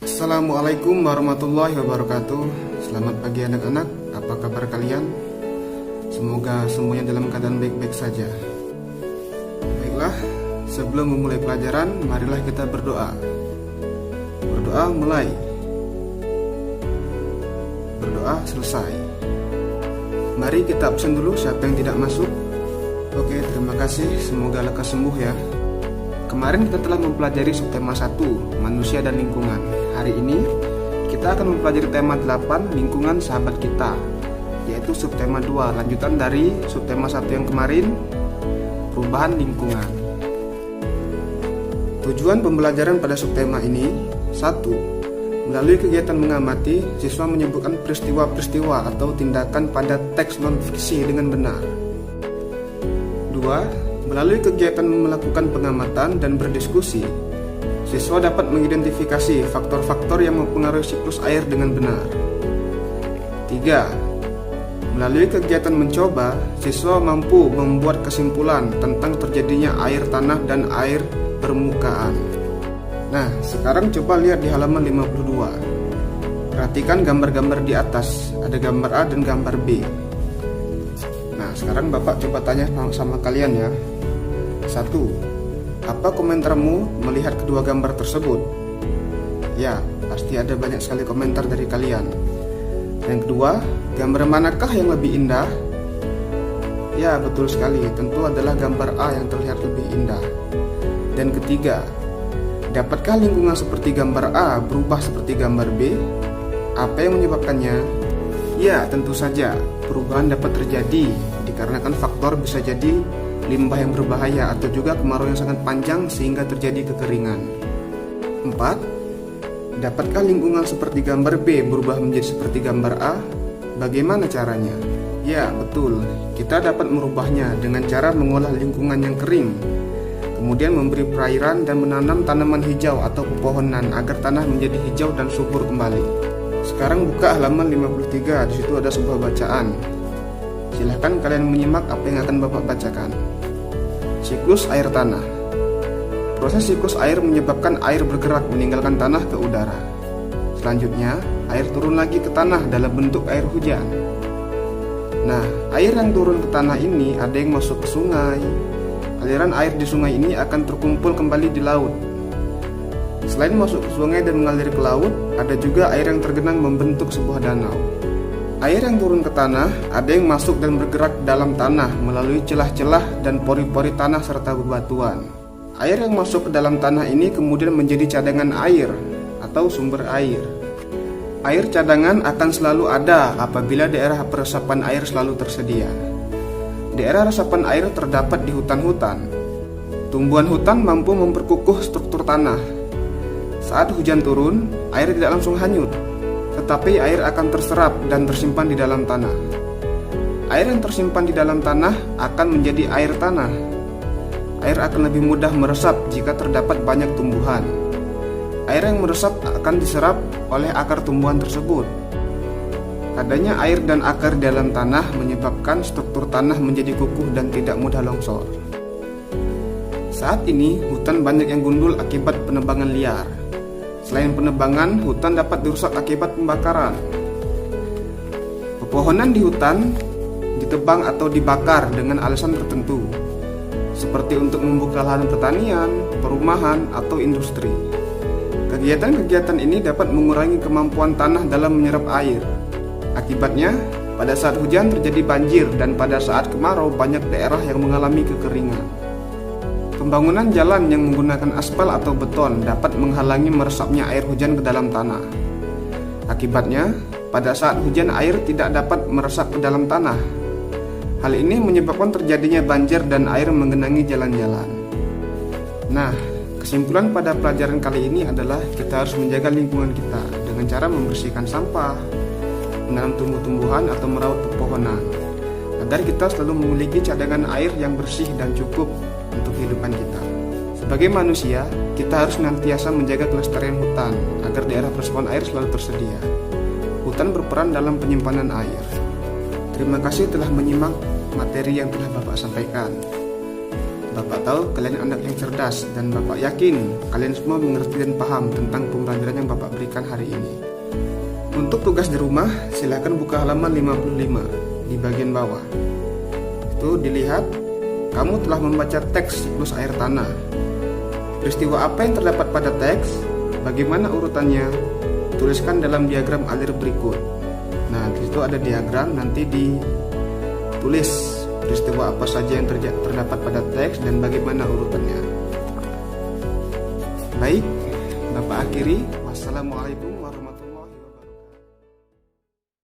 Assalamualaikum warahmatullahi wabarakatuh. Selamat pagi anak-anak, apa kabar kalian? Semoga semuanya dalam keadaan baik-baik saja. Baiklah, sebelum memulai pelajaran, marilah kita berdoa. Berdoa mulai, berdoa selesai. Mari kita absen dulu siapa yang tidak masuk. Oke, terima kasih, semoga lekas sembuh ya. Kemarin kita telah mempelajari subtema 1, manusia dan lingkungan. Hari ini kita akan mempelajari tema 8, lingkungan sahabat kita, yaitu subtema 2, lanjutan dari subtema 1 yang kemarin, perubahan lingkungan. Tujuan pembelajaran pada subtema ini: 1. Melalui kegiatan mengamati, siswa menyebutkan peristiwa-peristiwa atau tindakan pada teks non-fiksi dengan benar. 2. Melalui kegiatan melakukan pengamatan dan berdiskusi, siswa dapat mengidentifikasi faktor-faktor yang mempengaruhi siklus air dengan benar. 3. Melalui kegiatan mencoba, siswa mampu membuat kesimpulan tentang terjadinya air tanah dan air permukaan. Nah, sekarang coba lihat di halaman 52. Perhatikan gambar-gambar di atas, ada gambar A dan gambar B. Nah, sekarang Bapak coba tanya sama kalian ya. 1. Apa komentarmu melihat kedua gambar tersebut? Ya, pasti ada banyak sekali komentar dari kalian. Yang kedua, gambar manakah yang lebih indah? Ya, betul sekali, tentu adalah gambar A yang terlihat lebih indah. Dan ketiga, dapatkah lingkungan seperti gambar A berubah seperti gambar B? Apa yang menyebabkannya? Ya, tentu saja, perubahan dapat terjadi dikarenakan faktor bisa jadi limbah yang berbahaya atau juga kemarau yang sangat panjang sehingga terjadi kekeringan. 4. Dapatkah lingkungan seperti gambar B berubah menjadi seperti gambar A? Bagaimana caranya? Ya, betul. Kita dapat merubahnya dengan cara mengolah lingkungan yang kering, kemudian memberi perairan dan menanam tanaman hijau atau pepohonan agar tanah menjadi hijau dan subur kembali. Sekarang buka halaman 53, di situ ada sebuah bacaan. Silahkan kalian menyimak apa yang akan Bapak bacakan. Siklus air tanah. Proses siklus air menyebabkan air bergerak meninggalkan tanah ke udara. Selanjutnya, air turun lagi ke tanah dalam bentuk air hujan. Nah, air yang turun ke tanah ini ada yang masuk ke sungai. Aliran air di sungai ini akan terkumpul kembali di laut. Selain masuk ke sungai dan mengalir ke laut, ada juga air yang tergenang membentuk sebuah danau. Air yang turun ke tanah ada yang masuk dan bergerak dalam tanah melalui celah-celah dan pori-pori tanah serta bebatuan. Air yang masuk ke dalam tanah ini kemudian menjadi cadangan air atau sumber air. Air cadangan akan selalu ada apabila daerah peresapan air selalu tersedia. Daerah resapan air terdapat di hutan-hutan. Tumbuhan hutan mampu memperkukuh struktur tanah. Saat hujan turun, air tidak langsung hanyut, tetapi air akan terserap dan tersimpan di dalam tanah. Air yang tersimpan di dalam tanah akan menjadi air tanah. Air akan lebih mudah meresap jika terdapat banyak tumbuhan. Air yang meresap akan diserap oleh akar tumbuhan tersebut. Adanya air dan akar di dalam tanah menyebabkan struktur tanah menjadi kukuh dan tidak mudah longsor. Saat ini, hutan banyak yang gundul akibat penebangan liar. Selain penebangan, hutan dapat dirusak akibat pembakaran. Pepohonan di hutan ditebang atau dibakar dengan alasan tertentu, seperti untuk membuka lahan pertanian, perumahan, atau industri. Kegiatan-kegiatan ini dapat mengurangi kemampuan tanah dalam menyerap air. Akibatnya, pada saat hujan terjadi banjir dan pada saat kemarau banyak daerah yang mengalami kekeringan. Pembangunan jalan yang menggunakan aspal atau beton dapat menghalangi meresapnya air hujan ke dalam tanah. Akibatnya, pada saat hujan air tidak dapat meresap ke dalam tanah. Hal ini menyebabkan terjadinya banjir dan air menggenangi jalan-jalan. Nah, kesimpulan pada pelajaran kali ini adalah kita harus menjaga lingkungan kita dengan cara membersihkan sampah, menanam tumbuh-tumbuhan atau merawat pepohonan, agar kita selalu memiliki cadangan air yang bersih dan cukup untuk kehidupan kita. Sebagai manusia, kita harus senantiasa menjaga kelestarian hutan agar daerah resapan air selalu tersedia. Hutan berperan dalam penyimpanan air. Terima kasih telah menyimak materi yang telah Bapak sampaikan. Bapak tahu kalian anak yang cerdas dan Bapak yakin kalian semua mengerti dan paham tentang pembelajaran yang Bapak berikan hari ini. Untuk tugas di rumah, silahkan buka halaman 55 di bagian bawah. Itu dilihat, kamu telah membaca teks siklus air tanah. Peristiwa apa yang terdapat pada teks? Bagaimana urutannya? Tuliskan dalam diagram alir berikut. Nah, di situ ada diagram, nanti ditulis peristiwa apa saja yang terdapat pada teks dan bagaimana urutannya. Baik, Bapak akhiri. Wassalamualaikum